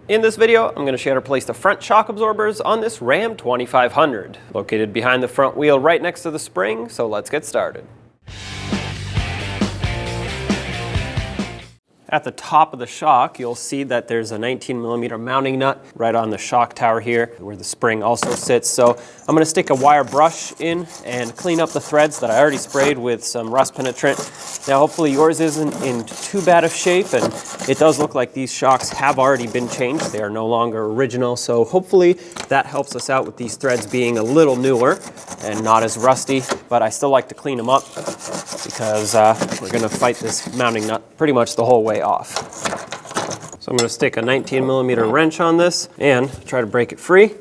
In this video, I'm going to show you how to place the front shock absorbers on this Ram 2500, located behind the front wheel right next to the spring, so let's get started. At the top of the shock, you'll see that there's a 19mm mounting nut right on the shock tower here, where the spring also sits. So I'm going to stick a wire brush in and clean up the threads that I already sprayed with some rust penetrant. Now hopefully yours isn't in too bad of shape, and it does look like these shocks have already been changed. They are no longer original, so hopefully that helps us out with these threads being a little newer and not as rusty, but I still like to clean them up because we're going to fight this mounting nut pretty much the whole way off. So I'm going to stick a 19mm wrench on this and try to break it free.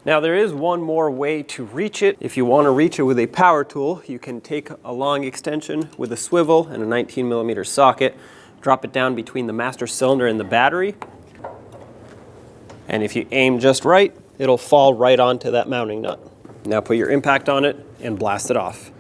Now there is one more way to reach it. If you want to reach it with a power tool, you can take a long extension with a swivel and a 19mm socket, drop it down between the master cylinder and the battery, and if you aim just right, it'll fall right onto that mounting nut. Now put your impact on it and blast it off.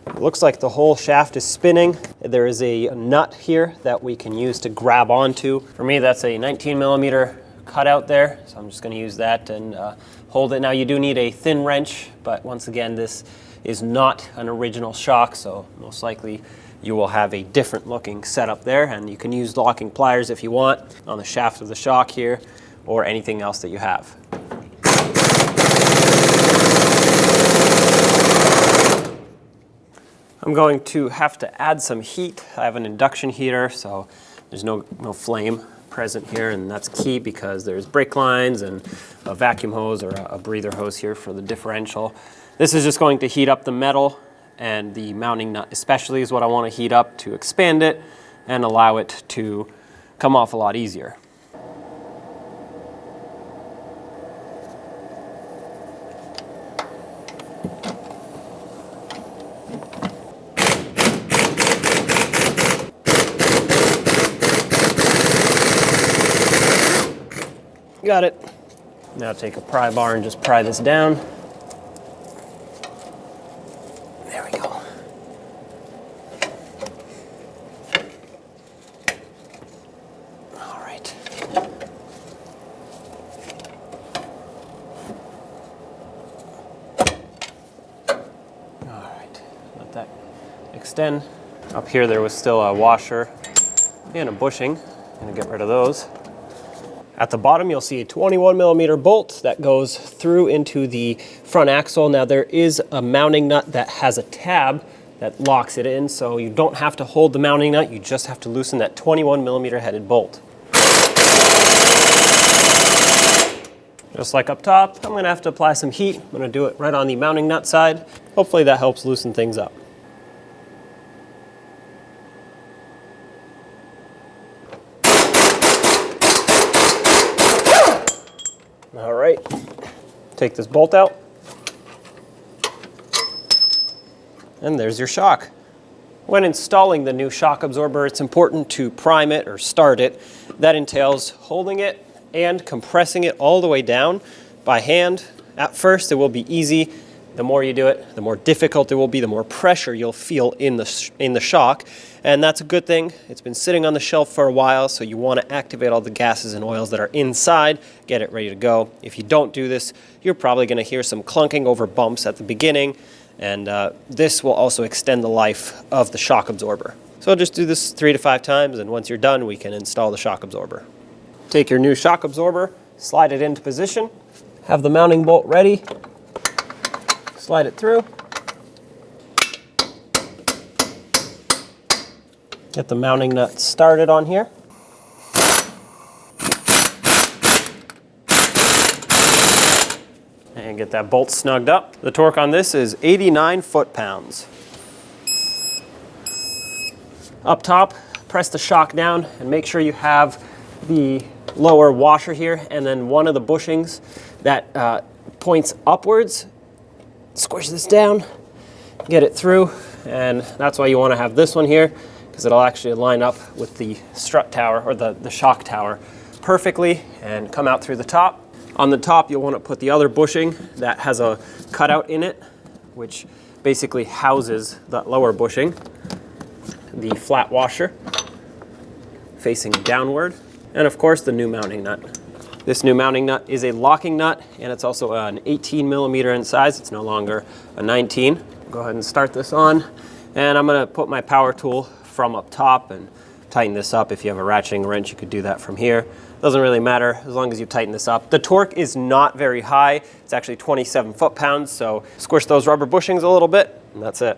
It looks like the whole shaft is spinning. There is a nut here that we can use to grab onto. For me, that's a 19mm cutout there, so I'm just going to use that and hold it. Now you do need a thin wrench, but once again, this is not an original shock, so most likely you will have a different looking setup there, and you can use locking pliers if you want on the shaft of the shock here or anything else that you have. I'm going to have to add some heat. I have an induction heater, so there's no flame present here, and that's key because there's brake lines and a vacuum hose or a breather hose here for the differential. This is just going to heat up the metal, and the mounting nut especially is what I want to heat up to expand it and allow it to come off a lot easier. Got it. Now take a pry bar and just pry this down. There we go. All right. All right. Let that extend. Up here there was still a washer and a bushing. I'm gonna get rid of those. At the bottom, you'll see a 21mm bolt that goes through into the front axle. Now there is a mounting nut that has a tab that locks it in, so you don't have to hold the mounting nut, you just have to loosen that 21mm headed bolt. Just like up top, I'm gonna have to apply some heat. I'm gonna do it right on the mounting nut side. Hopefully that helps loosen things up. All right, take this bolt out, and there's your shock. When installing the new shock absorber, it's important to prime it or start it. That entails holding it and compressing it all the way down by hand. At first, it will be easy. The more you do it, the more difficult it will be, the more pressure you'll feel in the shock. And that's a good thing. It's been sitting on the shelf for a while, so you want to activate all the gases and oils that are inside, get it ready to go. If you don't do this, you're probably going to hear some clunking over bumps at the beginning, and this will also extend the life of the shock absorber. So just do this 3 to 5 times, and once you're done, we can install the shock absorber. Take your new shock absorber, slide it into position, have the mounting bolt ready, slide it through, get the mounting nut started on here. And get that bolt snugged up. The torque on this is 89 foot-pounds. Up top, press the shock down and make sure you have the lower washer here and then one of the bushings that points upwards. Squish this down, get it through, and that's why you want to have this one here, because it'll actually line up with the strut tower or the shock tower perfectly and come out through the top. On the top, you'll want to put the other bushing that has a cutout in it, which basically houses that lower bushing. The flat washer facing downward, and of course the new mounting nut. This new mounting nut is a locking nut, and it's also an 18 millimeter in size. It's no longer a 19. Go ahead and start this on, and I'm gonna put my power tool from up top and tighten this up. If you have a ratcheting wrench, you could do that from here. Doesn't really matter as long as you tighten this up. The torque is not very high. It's actually 27 foot-pounds, so squish those rubber bushings a little bit, and that's it.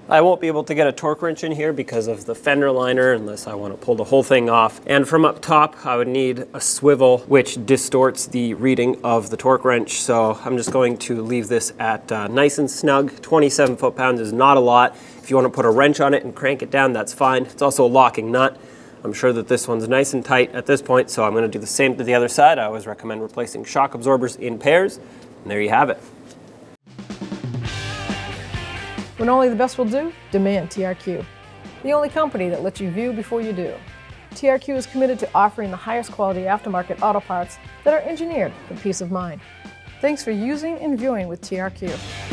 I won't be able to get a torque wrench in here because of the fender liner unless I want to pull the whole thing off. And from up top, I would need a swivel which distorts the reading of the torque wrench. So I'm just going to leave this at nice and snug. 27 foot-pounds is not a lot. If you want to put a wrench on it and crank it down, that's fine. It's also a locking nut. I'm sure that this one's nice and tight at this point, so I'm going to do the same to the other side. I always recommend replacing shock absorbers in pairs. And there you have it. When only the best will do, demand TRQ. The only company that lets you view before you do. TRQ is committed to offering the highest quality aftermarket auto parts that are engineered for peace of mind. Thanks for using and viewing with TRQ.